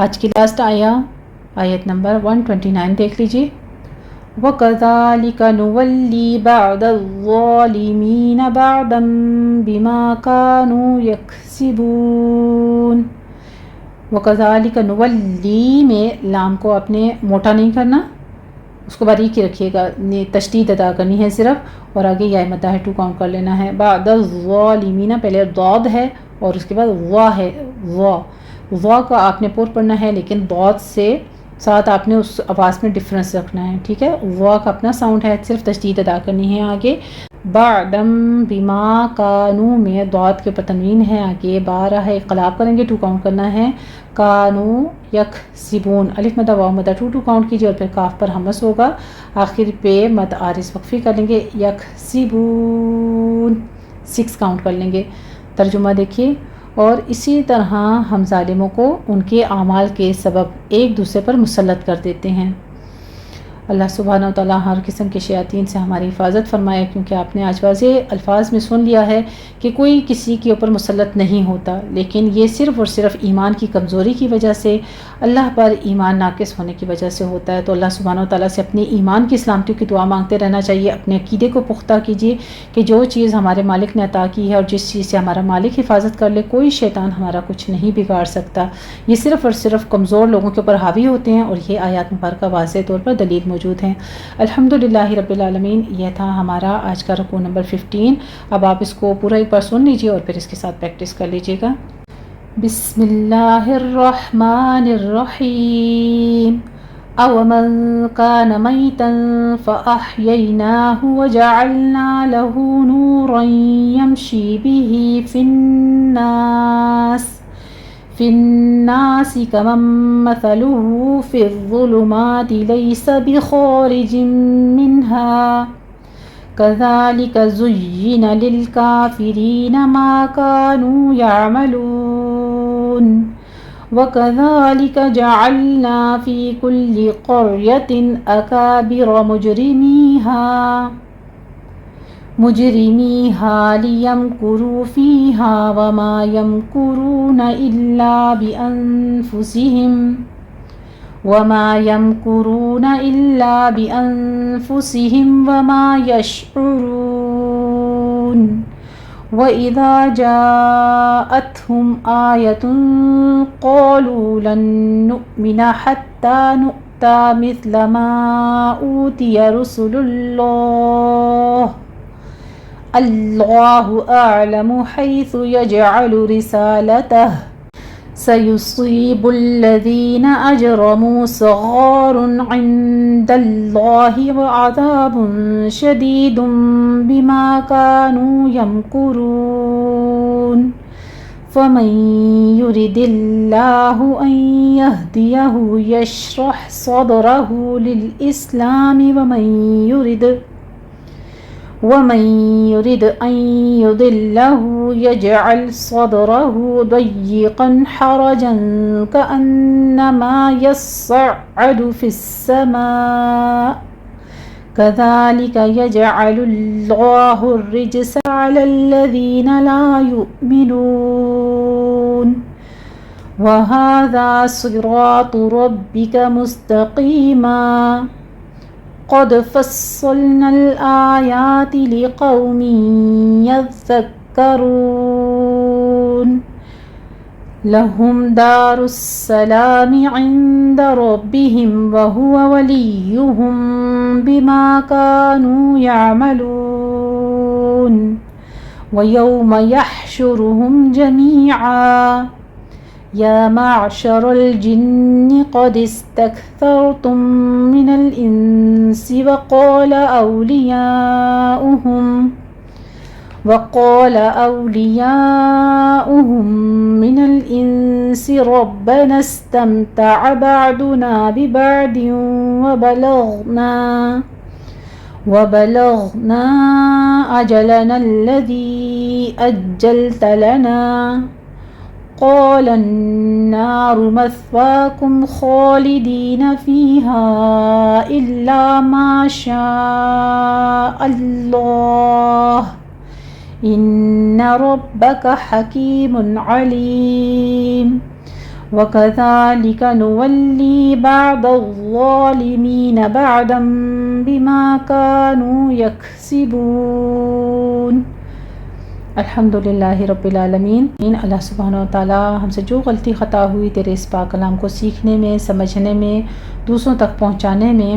آج کی لاسٹ آیت نمبر 129 دیکھ لیجیے. وَكَذَلِكَ نُوَلِّي بَعْضَ الظَّالِمِينَ بَعْضًا بِمَا كَانُوا يَكْسِبُونَ. وَكَذَلِكَ نُوَلِّي میں لام کو آپ نے موٹا نہیں کرنا، اس کو باریک ہی رکھیے گا، تشدید ادا کرنی ہے صرف، اور آگے یا مدہ ہے 2 کاؤنٹ کر لینا ہے. بعد الظالمین پہلے ضاد ہے اور اس کے بعد وا ہے، وا کا آپ نے پر پڑھنا ہے لیکن ضاد سے ساتھ آپ نے اس آواز میں ڈفرنس رکھنا ہے، ٹھیک ہے. وا کا اپنا ساؤنڈ ہے، صرف تشدید ادا کرنی ہے. آگے بعدم بما کانو میں ضاد کے اوپر تنوین ہے، آگے بارہ ہے، اقلاب کریں گے 2 کاؤنٹ کرنا ہے. کانو یکسبون الف مدہ واو مدہ 2 کاؤنٹ کیجیے اور پھر کاف پر ہمس ہوگا، آخر پہ مد عارض وقفی کر لیں گے. یکسبون 6 کاؤنٹ کر لیں گے. ترجمہ دیکھیے. اور اسی طرح ہم ظالموں کو ان کے اعمال کے سبب ایک دوسرے پر مسلط کر دیتے ہیں. اللہ سبحانہ و تعالیٰ ہر قسم کے شیاطین سے ہماری حفاظت فرمائے، کیونکہ آپ نے آج واضح الفاظ میں سن لیا ہے کہ کوئی کسی کے اوپر مسلط نہیں ہوتا، لیکن یہ صرف اور صرف ایمان کی کمزوری کی وجہ سے، اللہ پر ایمان ناقص ہونے کی وجہ سے ہوتا ہے۔ تو اللہ سبحانہ و تعالیٰ سے اپنے ایمان کی سلامتی کی دعا مانگتے رہنا چاہیے، اپنے عقیدے کو پختہ کیجیے کہ جو چیز ہمارے مالک نے عطا کی ہے اور جس چیز سے ہمارا مالک حفاظت کر لے، کوئی شیطان ہمارا کچھ نہیں بگاڑ سکتا۔ یہ صرف اور صرف کمزور لوگوں کے اوپر حاوی ہوتے ہیں، اور یہ آیات مبارکہ واضح طور پر دلیل موجود ہیں۔ الحمدللہ رب العالمین، یہ تھا ہمارا آج کا رکوع نمبر 15۔ اب آپ اس کو پورا ایک بار سن لیجئے اور پھر اس کے ساتھ پریکٹس کر لیجئے گا۔ بسم اللہ الرحمن الرحیم۔ أَوَمَنْ كَانَ مَيْتًا فَأَحْيَيْنَاهُ وَجَعَلْنَا لَهُ نُورًا يَمْشِي بِهِ فِي النَّاسِ كَمَنْ مَثَلُهُ فِي الظُّلُمَاتِ لَيْسَ بِخَارِجٍ مِنْهَا كَذَلِكَ زُيِّنَ لِلْكَافِرِينَ مَا كَانُوا يَعْمَلُونَ وَكَذَلِكَ جَعَلْنَا فِي كُلِّ قَرْيَةٍ أَكَابِرَ مُجْرِمِيهَا لِيَمْكُرُوا فِيهَا وَمَا يَمْكُرُونَ إِلَّا بِأَنفُسِهِمْ وَمَا يَشْعُرُونَ وَإِذَا جَاءَتْهُمْ آيَةٌ قَالُوا لَن نُّؤْمِنَ حَتَّى نُؤْتَىٰ مِثْلَ مَا أُوتِيَ رُسُلُ اللَّهُ أَعْلَمُ حَيْثُ يَجْعَلُ رِسَالَتَهُ سَيُصِيبُ الَّذِينَ أَجْرَمُوا صِغَارٌ عِندَ اللَّهِ وَعَذَابٌ شَدِيدٌ بِمَا كَانُوا يَمْكُرُونَ فَمَن يُرِدِ اللَّهُ أَن يَهْدِيَهُ يَشْرَحْ صَدْرَهُ لِلْإِسْلَامِ وَمَن يُرِدْ أَن يُضِلَّهُ يَجْعَلْ صَدْرَهُ ضَيِّقًا حَرَجًا كَأَنَّمَا يَصَّعَّدُ فِي السَّمَاءِ كَذَلِكَ يَجْعَلُ اللَّهُ الرِّجْسَ عَلَى الَّذِينَ لَا يُؤْمِنُونَ وَهَذَا صِرَاطُ رَبِّكَ مُسْتَقِيمًا قَدْ فَصَّلْنَا الْآيَاتِ لِقَوْمٍ يَذَّكَّرُونَ لَهُمْ دَارُ السَّلَامِ عِندَ رَبِّهِمْ وَهُوَ وَلِيُّهُمْ بِمَا كَانُوا يَعْمَلُونَ وَيَوْمَ يَحْشُرُهُمْ جَمِيعًا يَا مَعْشَرَ الْجِنِّ قَدِ اسْتَكْثَرْتُمْ مِنَ الْإِنسِ وقال أولياؤهم من الإنس ربنا استمتع بعضنا ببعض وبلغنا أجلنا الذي أجلت لنا قال النار مثواكم خالدين فيها إلا ما شاء الله إن ربك حكيم عليم وكذلك نولي بعض الظالمين بعضا بما كانوا يكسبون۔ الحمدللہ رب العالمین۔ اللہ سبحانہ و تعالیٰ ہم سے جو غلطی خطا ہوئی تیرے اس پاک کلام کو سیکھنے میں، سمجھنے میں، دوسروں تک پہنچانے میں،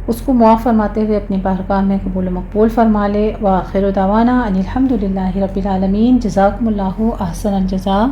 اس کو معاف فرماتے ہوئے اپنی بارگاہ میں قبول و مقبول فرما لے۔ وآخر دعوانا ان الحمدللہ رب العالمین۔ جزاکم اللہ احسن الجزاء۔